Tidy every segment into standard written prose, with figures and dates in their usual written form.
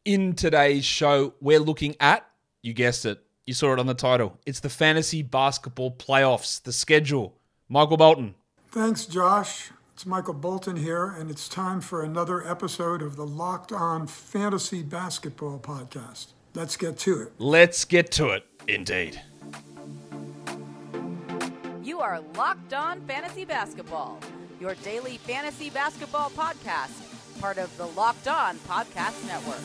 In today's show, we're looking at, you guessed it, you saw it on the title. It's the fantasy basketball playoffs, the schedule. Michael Bolton. Thanks, Josh. It's Michael Bolton here, and it's time for another episode of the Locked On Fantasy Basketball Podcast. Let's get to it. Let's get to it, indeed. You are Locked On Fantasy Basketball, your daily fantasy basketball podcast, part of the Locked On Podcast Network.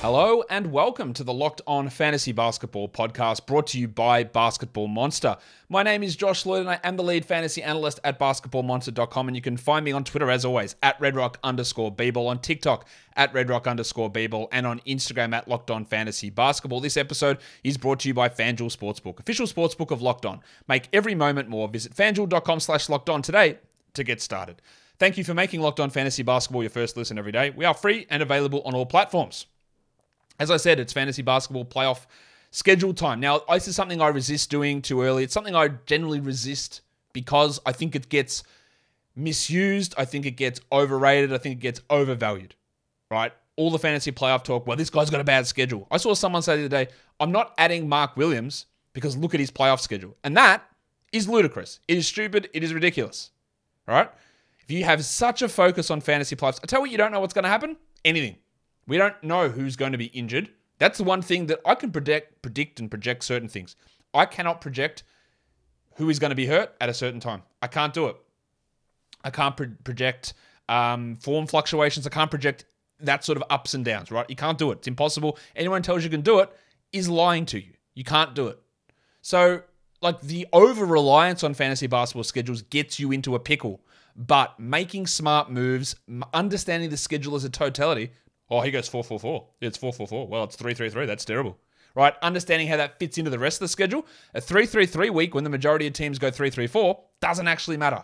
Hello and welcome to the Locked On Fantasy Basketball podcast brought to you by Basketball Monster. My name is Josh Lloyd and I am the lead fantasy analyst at basketballmonster.com, and you can find me on Twitter as always at redrock_bball, on TikTok at redrock_bball, and on Instagram at Locked On Fantasy Basketball. This episode is brought to you by FanDuel Sportsbook, official sportsbook of Locked On. Make every moment more. Visit fanduel.com/lockedon today to get started. Thank you for making Locked On Fantasy Basketball your first listen every day. We are free and available on all platforms. As I said, it's fantasy basketball playoff schedule time. Now, this is something I resist doing too early. It's something I generally resist because I think it gets misused. I think it gets overrated. I think it gets overvalued, right? All the fantasy playoff talk, well, this guy's got a bad schedule. I saw someone say the other day, I'm not adding Mark Williams because look at his playoff schedule. And that is ludicrous. It is stupid. It is ridiculous, all right? If you have such a focus on fantasy playoffs, I tell you what, you don't know what's going to happen. Anything. We don't know who's going to be injured. That's the one thing that I can predict and project certain things. I cannot project who is going to be hurt at a certain time. I can't do it. I can't project form fluctuations. I can't project that sort of ups and downs, right? You can't do it. It's impossible. Anyone who tells you can do it is lying to you. You can't do it. So, like, the over-reliance on fantasy basketball schedules gets you into a pickle. But making smart moves, understanding the schedule as a totality. Oh, he goes 4-4-4. It's 4-4-4. Well, it's 3-3-3. That's terrible. Right? Understanding how that fits into the rest of the schedule. A 3-3-3 week when the majority of teams go 3-3-4 doesn't actually matter.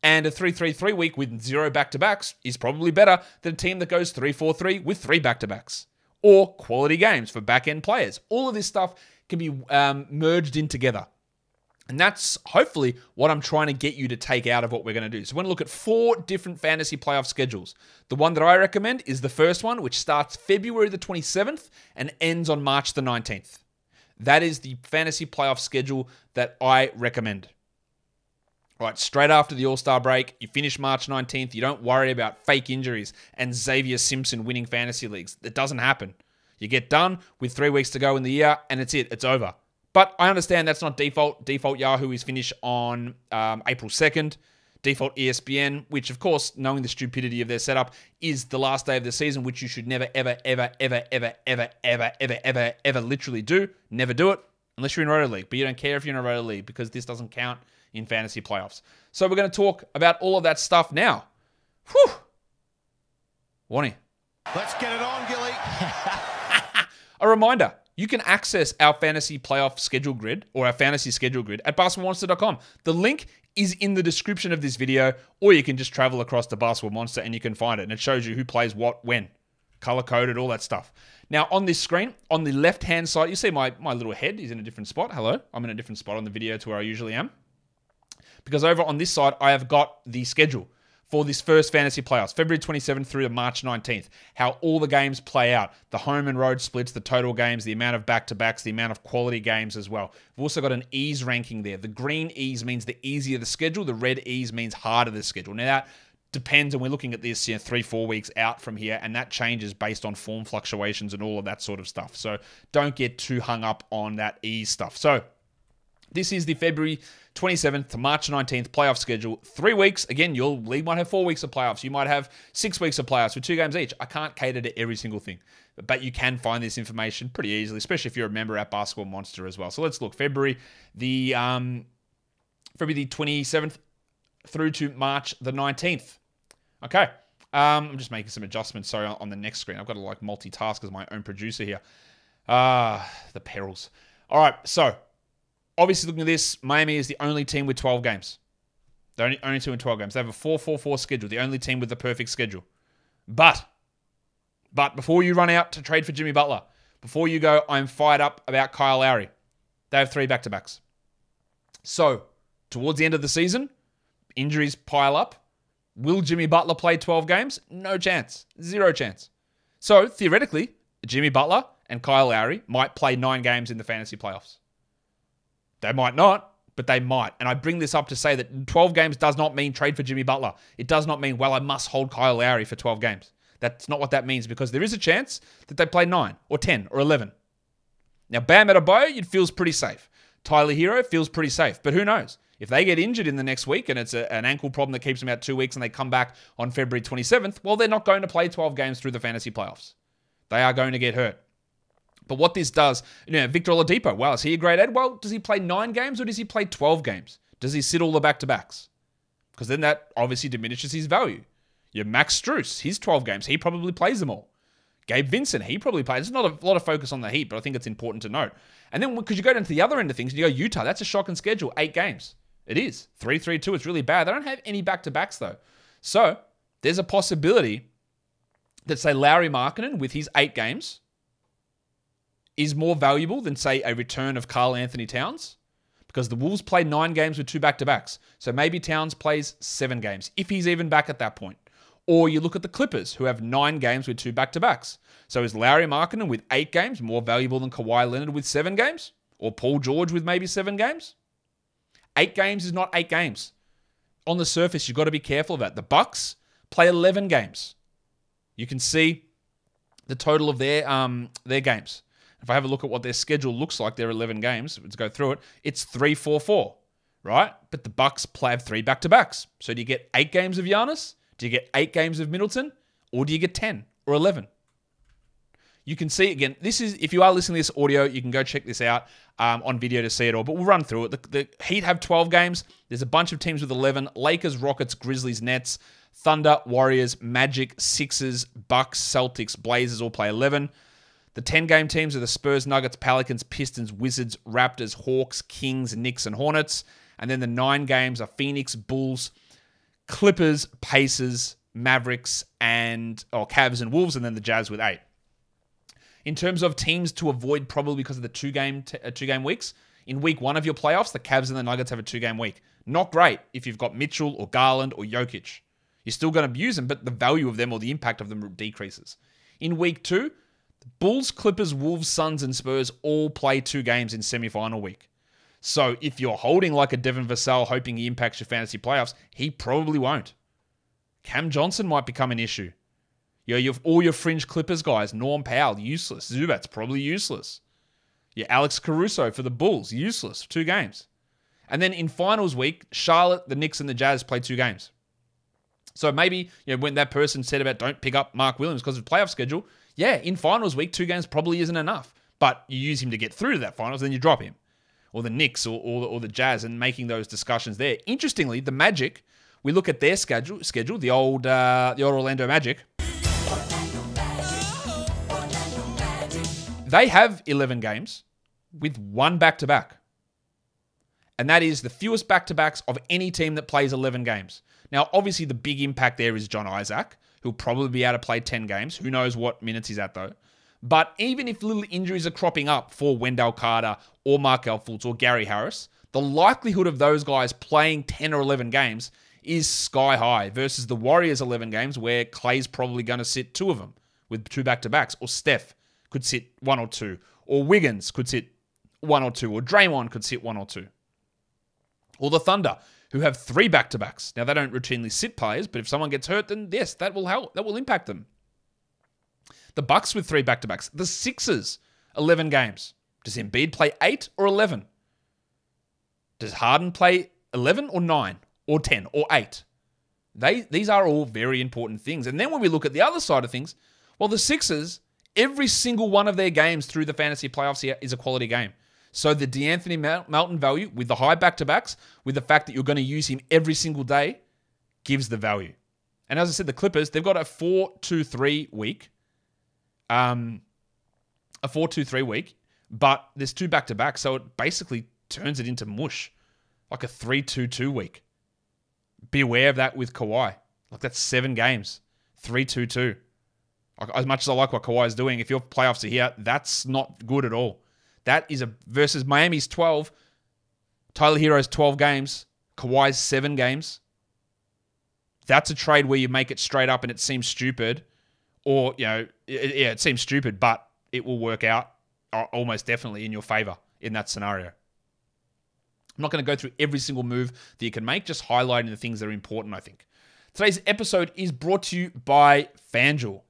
And a 3-3-3 week with 0 back-to-backs is probably better than a team that goes 3-4-3 with 3 back-to-backs. Or quality games for back-end players. All of this stuff can be merged in together. And that's hopefully what I'm trying to get you to take out of what we're going to do. So we're going to look at 4 different fantasy playoff schedules. The one that I recommend is the first one, which starts February the 27th and ends on March the 19th. That is the fantasy playoff schedule that I recommend. Right, straight after the All-Star break, you finish March 19th. You don't worry about fake injuries and Xavier Simpson winning fantasy leagues. That doesn't happen. You get done with 3 weeks to go in the year, and it's it. It's over. But I understand that's not default. Default Yahoo is finished on April 2nd. Default ESPN, which of course, knowing the stupidity of their setup, is the last day of the season, which you should never, ever, ever, ever, ever, ever, ever, ever, ever, ever literally do. Never do it unless you're in Roto League. But you don't care if you're in a Roto League because this doesn't count in fantasy playoffs. So we're going to talk about all of that stuff now. Whew. Warnie. Let's get it on, Gilly. A reminder. You can access our fantasy playoff schedule grid or our fantasy schedule grid at basketballmonster.com. The link is in the description of this video, or you can just travel across to Basketball Monster and you can find it. And it shows you who plays what, when, color-coded, all that stuff. Now, on this screen, on the left-hand side, you see my little head is in a different spot. Hello, I'm in a different spot on the video to where I usually am. Because over on this side, I have got the schedule for this first fantasy playoffs, February 27th through to March 19th, how all the games play out, the home and road splits, the total games, the amount of back-to-backs, the amount of quality games as well. We've also got an ease ranking there. The green ease means the easier the schedule. The red ease means harder the schedule. Now, that depends, and we're looking at this 3-4 weeks out from here, and that changes based on form fluctuations and all of that sort of stuff. So don't get too hung up on that ease stuff. So this is the February 27th to March 19th playoff schedule. 3 weeks. Again, your league might have 4 weeks of playoffs. You might have 6 weeks of playoffs with 2 games each. I can't cater to every single thing. But you can find this information pretty easily, especially if you're a member at Basketball Monster as well. So let's look. February the 27th through to March the 19th. Okay. I'm just making some adjustments, sorry, on the next screen. I've got to multitask as my own producer here. The perils. All right, so obviously, looking at this, Miami is the only team with 12 games. The only team with 12 games. They have a 4-4-4 schedule, the only team with the perfect schedule. But before you run out to trade for Jimmy Butler, before you go, I'm fired up about Kyle Lowry. They have 3 back-to-backs. So, towards the end of the season, injuries pile up. Will Jimmy Butler play 12 games? No chance. Zero chance. So, theoretically, Jimmy Butler and Kyle Lowry might play 9 games in the fantasy playoffs. They might not, but they might. And I bring this up to say that 12 games does not mean trade for Jimmy Butler. It does not mean, well, I must hold Kyle Lowry for 12 games. That's not what that means, because there is a chance that they play 9 or 10 or 11. Now, Bam Adebayo, it feels pretty safe. Tyler Hero feels pretty safe, but who knows? If they get injured in the next week and it's an ankle problem that keeps them out 2 weeks and they come back on February 27th, well, they're not going to play 12 games through the fantasy playoffs. They are going to get hurt. But what this does, Victor Oladipo, well, is he a great ad? Well, does he play 9 games or does he play 12 games? Does he sit all the back-to-backs? Because then that obviously diminishes his value. Your Max Strus, his 12 games, he probably plays them all. Gabe Vincent, he probably plays. There's not a lot of focus on the Heat, but I think it's important to note. And then because you go down to the other end of things, and you go Utah, that's a shocking schedule, 8 games. It is. 3-3-2, it's really bad. They don't have any back-to-backs, though. So, there's a possibility that, say, Lauri Markkanen, with his 8 games, is more valuable than, say, a return of Karl Anthony Towns, because the Wolves play 9 games with 2 back-to-backs. So maybe Towns plays 7 games, if he's even back at that point. Or you look at the Clippers, who have 9 games with 2 back-to-backs. So is Lauri Markkanen with 8 games more valuable than Kawhi Leonard with 7 games? Or Paul George with maybe 7 games? 8 games is not 8 games. On the surface, you've got to be careful of that. The Bucks play 11 games. You can see the total of their games. If I have a look at what their schedule looks like, their 11 games, let's go through it. It's 3-4-4, right? But the Bucks have 3 back-to-backs. So do you get 8 games of Giannis? Do you get 8 games of Middleton? Or do you get 10 or 11? You can see, again, this is, if you are listening to this audio, you can go check this out on video to see it all, but we'll run through it. The Heat have 12 games. There's a bunch of teams with 11. Lakers, Rockets, Grizzlies, Nets, Thunder, Warriors, Magic, Sixers, Bucks, Celtics, Blazers all play 11. The 10-game teams are the Spurs, Nuggets, Pelicans, Pistons, Wizards, Raptors, Hawks, Kings, Knicks, and Hornets. And then the 9 games are Phoenix, Bulls, Clippers, Pacers, Mavericks, Cavs and Wolves, and then the Jazz with 8. In terms of teams to avoid, probably because of the two-game weeks, in week 1 of your playoffs, the Cavs and the Nuggets have a 2-game week. Not great if you've got Mitchell or Garland or Jokic. You're still going to use them, but the value of them or the impact of them decreases. In week 2, the Bulls, Clippers, Wolves, Suns, and Spurs all play 2 games in semi-final week. So if you're holding like a Devin Vassell hoping he impacts your fantasy playoffs, he probably won't. Cam Johnson might become an issue. You have all your fringe Clippers guys. Norm Powell, useless. Zubac's probably useless. Alex Caruso for the Bulls, useless. 2 games. And then in finals week, Charlotte, the Knicks, and the Jazz play 2 games. So maybe when that person said about don't pick up Mark Williams because of the playoff schedule, in finals week, 2 games probably isn't enough. But you use him to get through to that finals, then you drop him. Or the Knicks or the Jazz, and making those discussions there. Interestingly, the Magic, we look at their schedule, the old Orlando Magic. They have 11 games with 1 back-to-back. And that is the fewest back-to-backs of any team that plays 11 games. Now, obviously, the big impact there is John Isaac, who'll probably be able to play 10 games. Who knows what minutes he's at, though. But even if little injuries are cropping up for Wendell Carter or Markelle Fultz or Gary Harris, the likelihood of those guys playing 10 or 11 games is sky high versus the Warriors' 11 games where Clay's probably going to sit 2 of them with 2 back-to-backs, or Steph could sit 1 or 2, or Wiggins could sit 1 or 2, or Draymond could sit 1 or 2. Or the Thunder, who have 3 back-to-backs. Now, they don't routinely sit players, but if someone gets hurt, then yes, that will help. That will impact them. The Bucks with 3 back-to-backs. The Sixers, 11 games. Does Embiid play 8 or 11? Does Harden play 11 or 9 or 10 or 8? These are all very important things. And then when we look at the other side of things, well, the Sixers, every single one of their games through the fantasy playoffs here is a quality game. So the DeAnthony Melton value with the high back-to-backs, with the fact that you're going to use him every single day, gives the value. And as I said, the Clippers, they've got a 4-2-3 week. A 4-2-3 week, but there's 2 back-to-backs, so it basically turns it into mush. Like a 3-2-2 week. Be aware of that with Kawhi. Like, that's 7 games. 3-2-2. As much as I like what Kawhi is doing, if your playoffs are here, that's not good at all. That is versus Miami's 12, Tyler Hero's 12 games, Kawhi's 7 games. That's a trade where you make it straight up and it seems stupid, or, it seems stupid, but it will work out almost definitely in your favor in that scenario. I'm not going to go through every single move that you can make, just highlighting the things that are important, I think. Today's episode is brought to you by FanDuel.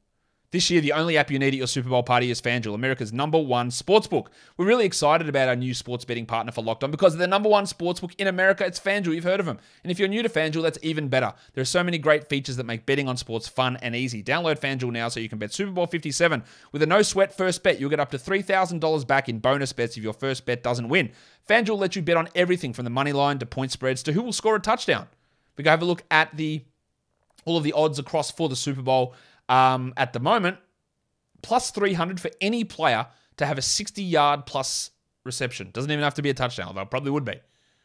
This year, the only app you need at your Super Bowl party is FanDuel, America's #1 sportsbook. We're really excited about our new sports betting partner for Locked On because they're the #1 sportsbook in America. It's FanDuel. You've heard of them. And if you're new to FanDuel, that's even better. There are so many great features that make betting on sports fun and easy. Download FanDuel now so you can bet Super Bowl 57 with a no-sweat first bet. You'll get up to $3,000 back in bonus bets if your first bet doesn't win. FanDuel lets you bet on everything from the money line to point spreads to who will score a touchdown. We go have a look at all of the odds across for the Super Bowl at the moment. Plus 300 for any player to have a 60-yard plus reception. Doesn't even have to be a touchdown, although it probably would be.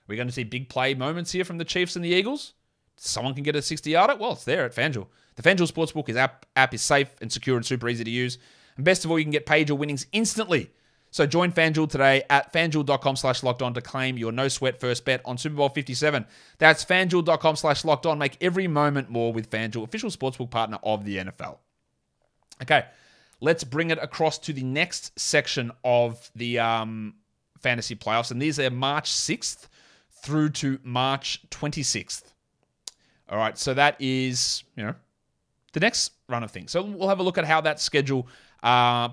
We're going to see big play moments here from the Chiefs and the Eagles. Someone can get a 60-yarder? Well, it's there at FanDuel. The FanDuel Sportsbook app is safe and secure and super easy to use. And best of all, you can get paid your winnings instantly. So join FanDuel today at FanDuel.com/lockedon to claim your no-sweat first bet on Super Bowl 57. That's FanDuel.com/lockedon. Make every moment more with FanDuel, official sportsbook partner of the NFL. Okay. Let's bring it across to the next section of the fantasy playoffs. And these are March 6th through to March 26th. All right, so that is, the next run of things. So we'll have a look at how that schedule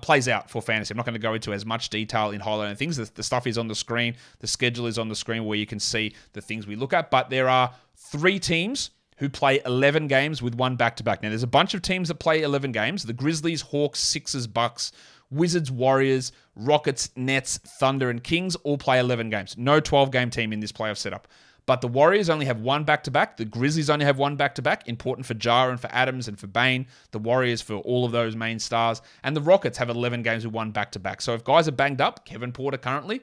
plays out for fantasy. I'm not going to go into as much detail in highlighting things. The stuff is on the screen. The schedule is on the screen where you can see the things we look at. But there are 3 teams who play 11 games with one back-to-back. Now, there's a bunch of teams that play 11 games. The Grizzlies, Hawks, Sixers, Bucks, Wizards, Warriors, Rockets, Nets, Thunder, and Kings all play 11 games. No 12-game team in this playoff setup. But the Warriors only have one back-to-back. The Grizzlies only have one back-to-back. Important for Jar and for Adams and for Bane. The Warriors for all of those main stars. And the Rockets have 11 games with one back-to-back. So if guys are banged up, Kevin Porter currently,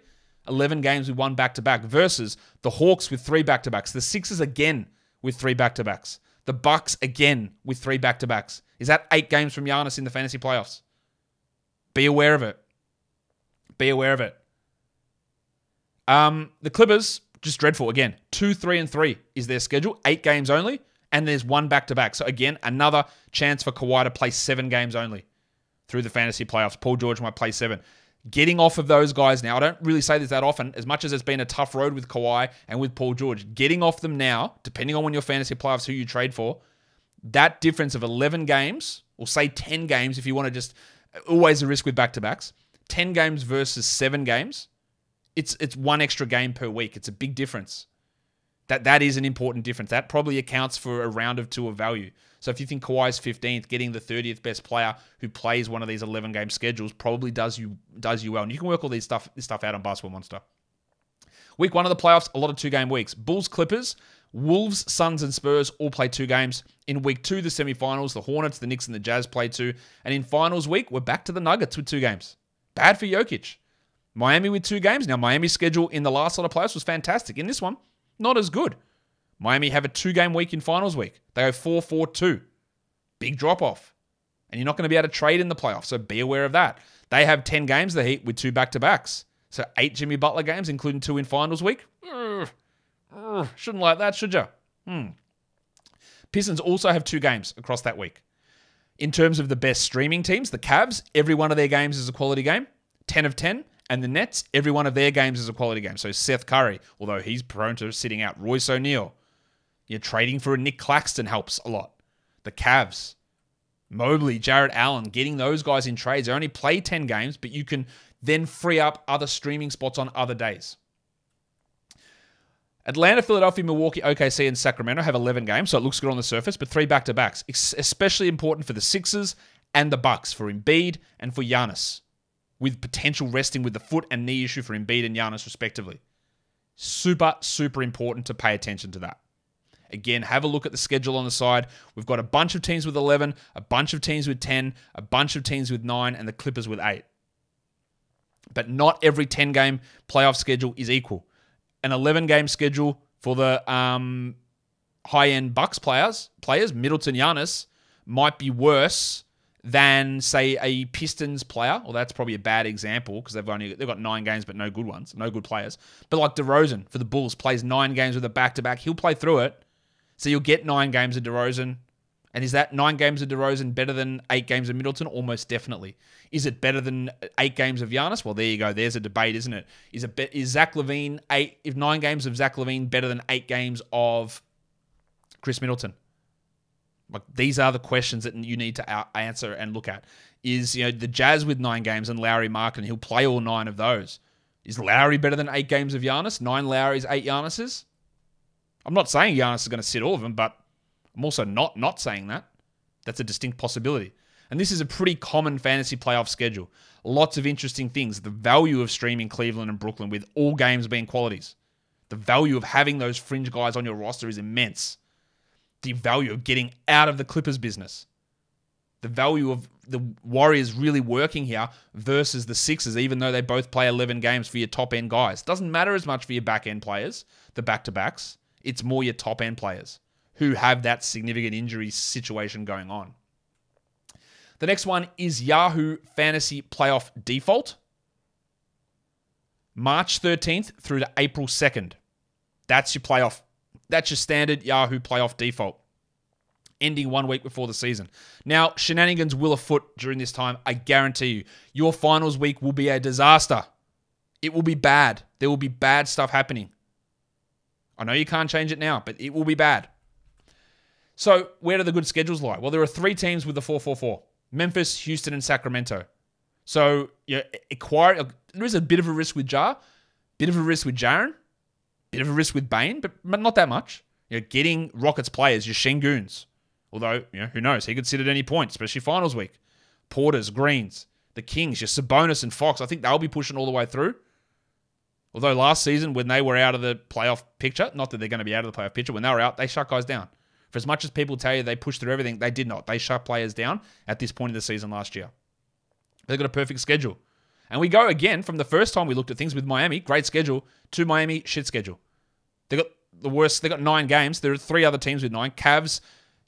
11 games with one back-to-back versus the Hawks with 3 back-to-backs. The Sixers again with 3 back-to-backs. The Bucks again with 3 back-to-backs. Is that 8 games from Giannis in the fantasy playoffs? Be aware of it. Be aware of it. The Clippers, just dreadful. Again, 2, 3, and 3 is their schedule. 8 games only, and there's 1 back-to-back. So again, another chance for Kawhi to play 7 games only through the fantasy playoffs. Paul George might play 7. Getting off of those guys now, I don't really say this that often, as much as it's been a tough road with Kawhi and with Paul George. Getting off them now, depending on when your fantasy playoffs, who you trade for, that difference of 11 games, or say 10 games if you want to just, always a risk with back-to-backs, 10 games versus 7 games, it's 1 extra game per week. It's a big difference. That is an important difference. That probably accounts for a round of 2 of value. So if you think Kawhi's 15th, getting the 30th best player who plays one of these 11-game schedules probably does you well. And you can work all this stuff out on Basketball Monster. Week 1 of the playoffs, a lot of 2-game weeks. Bulls, Clippers, Wolves, Suns, and Spurs all play 2 games. In week 2, the semifinals, the Hornets, the Knicks, and the Jazz play 2. And in finals week, we're back to the Nuggets with 2 games. Bad for Jokic. Miami with 2 games. Now, Miami's schedule in the last lot of playoffs was fantastic. In this one, not as good. Miami have a 2-game week in finals week. They go 4-4-2. Big drop-off. And you're not going to be able to trade in the playoffs, so be aware of that. They have 10 games, the Heat, with 2 back-to-backs. So 8 Jimmy Butler games, including 2 in finals week. Shouldn't like that, should you? Pistons also have 2 games across that week. In terms of the best streaming teams, the Cavs, every one of their games is a quality game. 10 of 10. And the Nets, every one of their games is a quality game. So Seth Curry, although he's prone to sitting out. Royce O'Neal. You're trading for a Nick Claxton helps a lot. The Cavs, Mobley, Jarrett Allen, getting those guys in trades. They only play 10 games, but you can then free up other streaming spots on other days. Atlanta, Philadelphia, Milwaukee, OKC, and Sacramento have 11 games, so it looks good on the surface, but 3 back-to-backs. Especially important for the Sixers and the Bucks, for Embiid and for Giannis, with potential resting with the foot and knee issue for Embiid and Giannis, respectively. Super, super important to pay attention to that. Again, have a look at the schedule on the side. We've got a bunch of teams with 11, a bunch of teams with 10, a bunch of teams with 9, and the Clippers with 8. But not every 10-game playoff schedule is equal. An 11-game schedule for the high-end Bucks players, Middleton, Giannis, might be worse than, say, a Pistons player. Well, that's probably a bad example because they've got 9 games but no good ones, no good players. But like DeRozan for the Bulls plays 9 games with a back-to-back. He'll play through it. So you'll get 9 games of DeRozan. And is that 9 games of DeRozan better than 8 games of Middleton? Almost definitely. Is it better than 8 games of Giannis? Well, there you go. There's a debate, isn't it? Is Zach LaVine if 9 games of Zach LaVine better than 8 games of Chris Middleton? Like, these are the questions that you need to answer and look at. Is, the Jazz with 9 games and Lowry Markkanen, he'll play all 9 of those. Is Lowry better than 8 games of Giannis? 9 Lowrys, 8 Giannis's? I'm not saying Giannis is going to sit all of them, but I'm also not saying that. That's a distinct possibility. And this is a pretty common fantasy playoff schedule. Lots of interesting things. The value of streaming Cleveland and Brooklyn with all games being qualities. The value of having those fringe guys on your roster is immense. The value of getting out of the Clippers business. The value of the Warriors really working here versus the Sixers, even though they both play 11 games for your top-end guys. Doesn't matter as much for your back-end players, the back-to-backs. It's more your top-end players who have that significant injury situation going on. The next one is Yahoo Fantasy Playoff Default. March 13th through to April 2nd. That's your playoff. That's your standard Yahoo Playoff Default. Ending 1 week before the season. Now, shenanigans will afoot during this time. I guarantee you. Your finals week will be a disaster. It will be bad. There will be bad stuff happening. I know you can't change it now, but it will be bad. So, where do the good schedules lie? Well, there are 3 teams with the 4-4-4. Memphis, Houston, and Sacramento. So, there is a bit of a risk with Ja, bit of a risk with Jaren, bit of a risk with Bane, but not that much. Getting Rockets players, your Şengün's. Although, who knows? He could sit at any point, especially finals week. Porters, Greens, the Kings, your Sabonis and Fox. I think they'll be pushing all the way through. Although last season, when they were out of the playoff picture, not that they're going to be out of the playoff picture, when they were out, they shut guys down. For as much as people tell you they pushed through everything, they did not. They shut players down at this point in the season last year. They've got a perfect schedule. And we go again from the first time we looked at things with Miami, great schedule, to Miami, shit schedule. They got the worst. They got 9 games. There are 3 other teams with 9. Cavs,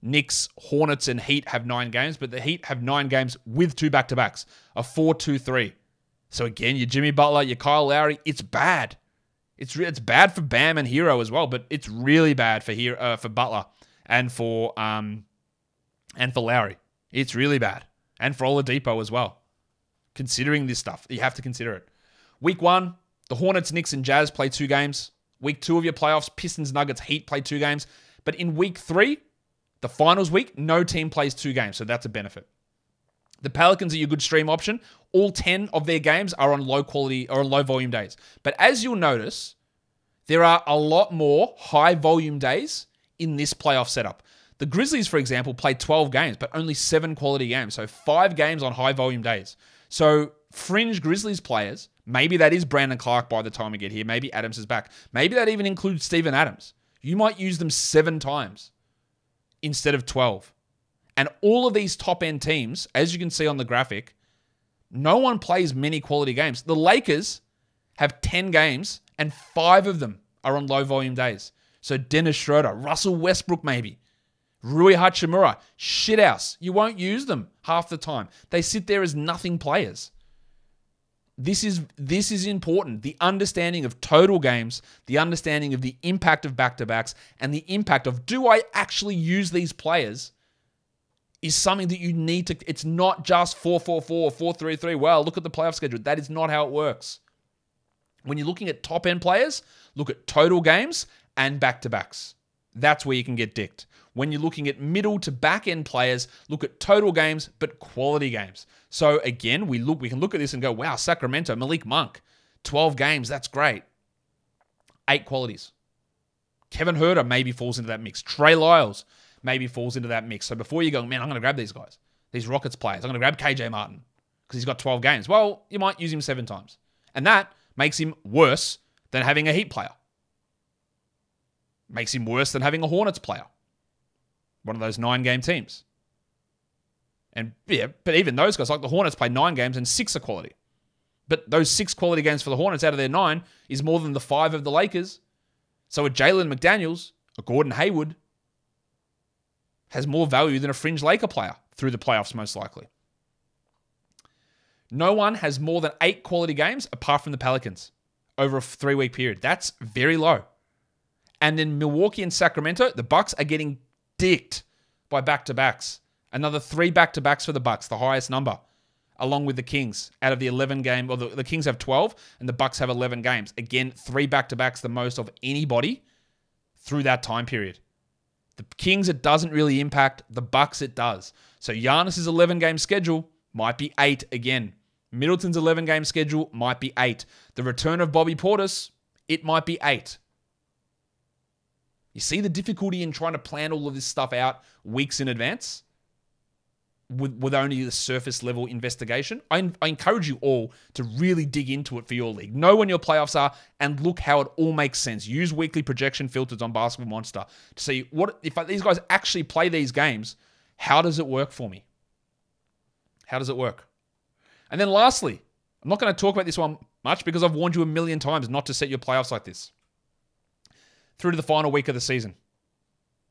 Knicks, Hornets, and Heat have 9 games, but the Heat have 9 games with 2 back-to-backs, a 4-2-3. So again, your Jimmy Butler, your Kyle Lowry, it's bad. It's bad for Bam and Hero as well, but it's really bad for Butler. And for Lowry. It's really bad. And for Oladipo as well. Considering this stuff, you have to consider it. Week 1, the Hornets, Knicks, and Jazz play 2 games. Week 2 of your playoffs, Pistons, Nuggets, Heat play 2 games. But in week 3, the finals week, no team plays 2 games, so that's a benefit. The Pelicans are your good stream option. All 10 of their games are on low quality or on low volume days. But as you'll notice, there are a lot more high volume days in this playoff setup. The Grizzlies, for example, played 12 games, but only 7 quality games. So 5 games on high volume days. So fringe Grizzlies players, maybe that is Brandon Clark by the time we get here. Maybe Adams is back. Maybe that even includes Steven Adams. You might use them 7 times instead of 12. And all of these top-end teams, as you can see on the graphic, no one plays many quality games. The Lakers have 10 games, and 5 of them are on low-volume days. So Dennis Schroeder, Russell Westbrook maybe, Rui Hachimura, shithouse. You won't use them half the time. They sit there as nothing players. This is important. The understanding of total games, the understanding of the impact of back-to-backs, and the impact of, do I actually use these players, is something that you need to... It's not just 4-4-4 or 4-3-3. Well, look at the playoff schedule. That is not how it works. When you're looking at top-end players, look at total games and back-to-backs. That's where you can get dicked. When you're looking at middle to back-end players, look at total games, but quality games. So again, we can look at this and go, wow, Sacramento, Malik Monk, 12 games, that's great. 8 qualities. Kevin Huerter maybe falls into that mix. Trey Lyles maybe falls into that mix. So before you go, man, I'm going to grab these guys, these Rockets players, I'm going to grab KJ Martin because he's got 12 games. Well, you might use him 7 times. And that makes him worse than having a Heat player. Makes him worse than having a Hornets player. One of those 9-game teams. And yeah, but even those guys, like the Hornets, play 9 games and 6 are quality. But those 6 quality games for the Hornets out of their 9 is more than the 5 of the Lakers. So a Jalen McDaniels, a Gordon Hayward, has more value than a fringe Laker player through the playoffs, most likely. No one has more than 8 quality games apart from the Pelicans over a 3-week period. That's very low. And then Milwaukee and Sacramento, the Bucks are getting dicked by back-to-backs. Another 3 back-to-backs for the Bucks, the highest number, along with the Kings out of the 11 game. Well, the Kings have 12 and the Bucks have 11 games. Again, 3 back-to-backs, the most of anybody through that time period. The Kings, it doesn't really impact. The Bucks, it does. So Giannis's 11-game schedule might be 8 again. Middleton's 11-game schedule might be 8. The return of Bobby Portis, it might be 8. You see the difficulty in trying to plan all of this stuff out weeks in advance with only the surface level investigation? I encourage you all to really dig into it for your league. Know when your playoffs are and look how it all makes sense. Use weekly projection filters on Basketball Monster to see what if these guys actually play these games, how does it work for me? How does it work? And then lastly, I'm not going to talk about this one much because I've warned you a million times not to set your playoffs like this. Through to the final week of the season.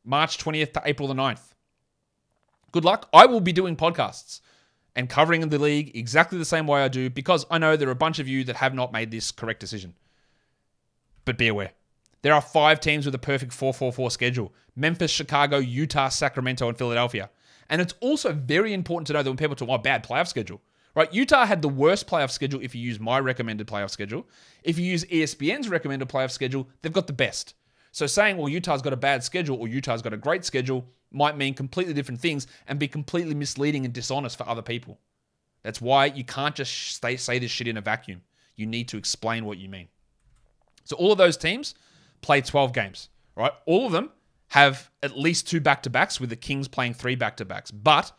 March 20th to April the 9th. Good luck. I will be doing podcasts and covering the league exactly the same way I do because I know there are a bunch of you that have not made this correct decision. But be aware. There are 5 teams with a perfect 4-4-4 schedule. Memphis, Chicago, Utah, Sacramento, and Philadelphia. And it's also very important to know that when people talk about bad playoff schedule, right? Utah had the worst playoff schedule if you use my recommended playoff schedule. If you use ESPN's recommended playoff schedule, they've got the best. So saying, well, Utah's got a bad schedule or Utah's got a great schedule might mean completely different things and be completely misleading and dishonest for other people. That's why you can't just say this shit in a vacuum. You need to explain what you mean. So all of those teams play 12 games, right? All of them have at least 2 back-to-backs with the Kings playing 3 back-to-backs. But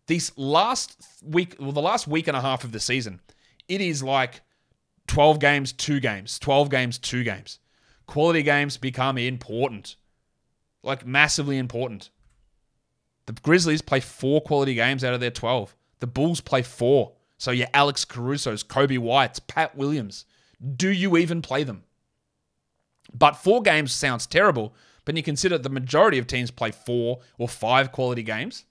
this last week, well, the last week and a half of the season, it is like 12 games, 2 games, 12 games, 2 games. Quality games become important, like massively important. The Grizzlies play 4 quality games out of their 12. The Bulls play 4. So your Alex Caruso's, Kobe White's, Pat Williams. Do you even play them? But 4 games sounds terrible, but you consider the majority of teams play 4 or 5 quality games,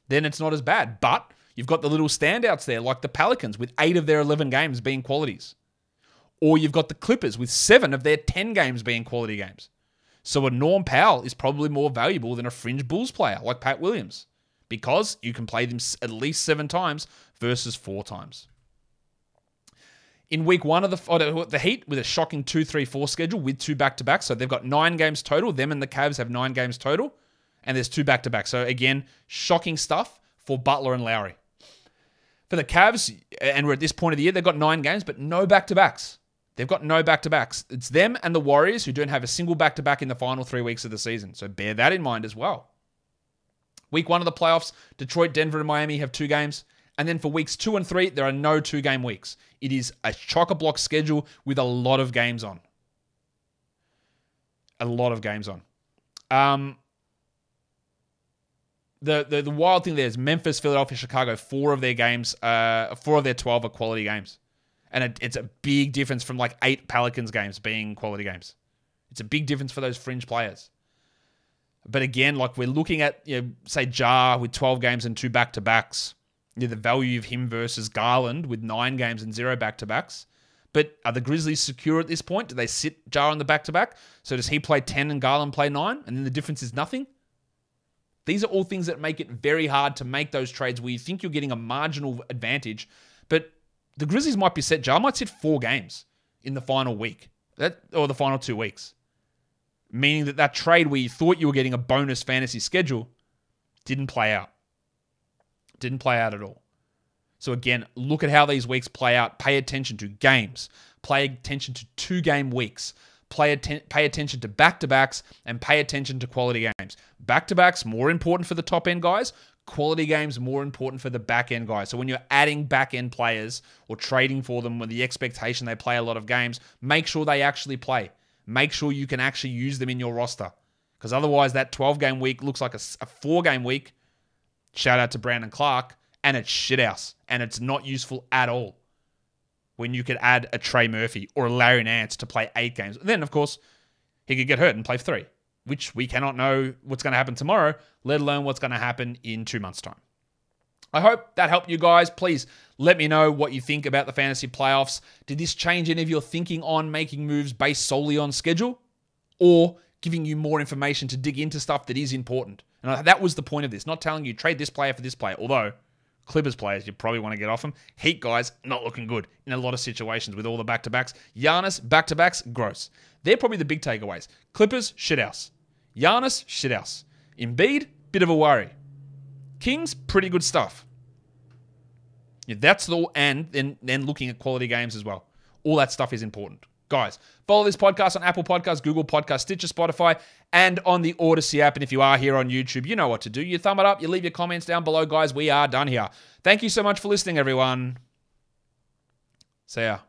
then it's not as bad. But you've got the little standouts there, like the Pelicans with 8 of their 11 games being qualities. Or you've got the Clippers with 7 of their 10 games being quality games. So a Norm Powell is probably more valuable than a fringe Bulls player like Pat Williams because you can play them at least 7 times versus 4 times. In week 1 of the Heat with a shocking 2-3-4 schedule with 2 back-to-backs. So they've got 9 games total. Them and the Cavs have 9 games total. And there's 2 back-to-backs. So again, shocking stuff for Butler and Lowry. For the Cavs, and we're at this point of the year, they've got 9 games, but no back-to-backs. They've got no back-to-backs. It's them and the Warriors who don't have a single back-to-back in the final 3 weeks of the season. So bear that in mind as well. Week 1 of the playoffs, Detroit, Denver, and Miami have 2 games. And then for weeks 2 and 3, there are no 2-game weeks. It is a chock-a-block schedule with a lot of games on. A lot of games on. The wild thing there is Memphis, Philadelphia, Chicago, 4 of their games, 4 of their 12 are quality games. And it's a big difference from like 8 Pelicans games being quality games. It's a big difference for those fringe players. But again, like we're looking at, say Ja with 12 games and 2 back-to-backs. The value of him versus Garland with 9 games and 0 back-to-backs. But are the Grizzlies secure at this point? Do they sit Ja on the back-to-back? So does he play 10 and Garland play 9? And then the difference is nothing? These are all things that make it very hard to make those trades where you think you're getting a marginal advantage. But the Grizzlies might be set. Ja might sit 4 games in the final week. Or the final 2 weeks. Meaning that trade where you thought you were getting a bonus fantasy schedule didn't play out. Didn't play out at all. So again, look at how these weeks play out. Pay attention to games. Pay attention to 2-game weeks. Pay attention to back-to-backs and pay attention to quality games. Back-to-backs, more important for the top-end guys. Quality games, more important for the back-end guys. So when you're adding back-end players or trading for them with the expectation they play a lot of games, make sure they actually play. Make sure you can actually use them in your roster. Because otherwise that 12-game week looks like a 4-game week. Shout out to Brandon Clark. And it's shithouse. And it's not useful at all. When you could add a Trey Murphy or a Larry Nance to play 8 games. Then, of course, he could get hurt and play 3. Which we cannot know what's going to happen tomorrow, let alone what's going to happen in 2 months' time. I hope that helped you guys. Please let me know what you think about the fantasy playoffs. Did this change any of your thinking on making moves based solely on schedule? or giving you more information to dig into stuff that is important. And that was the point of this, not telling you trade this player for this player. Although Clippers players, you probably want to get off them. Heat guys, not looking good in a lot of situations with all the back-to-backs. Giannis, back-to-backs, gross. They're probably the big takeaways. Clippers, shithouse. Giannis, shithouse. Embiid, bit of a worry. Kings, pretty good stuff. Yeah, that's the, and then looking at quality games as well. All that stuff is important. Guys, follow this podcast on Apple Podcasts, Google Podcasts, Stitcher, Spotify, and on the Odyssey app. And if you are here on YouTube, you know what to do. You thumb it up, you leave your comments down below, guys. We are done here. Thank you so much for listening, everyone. See ya.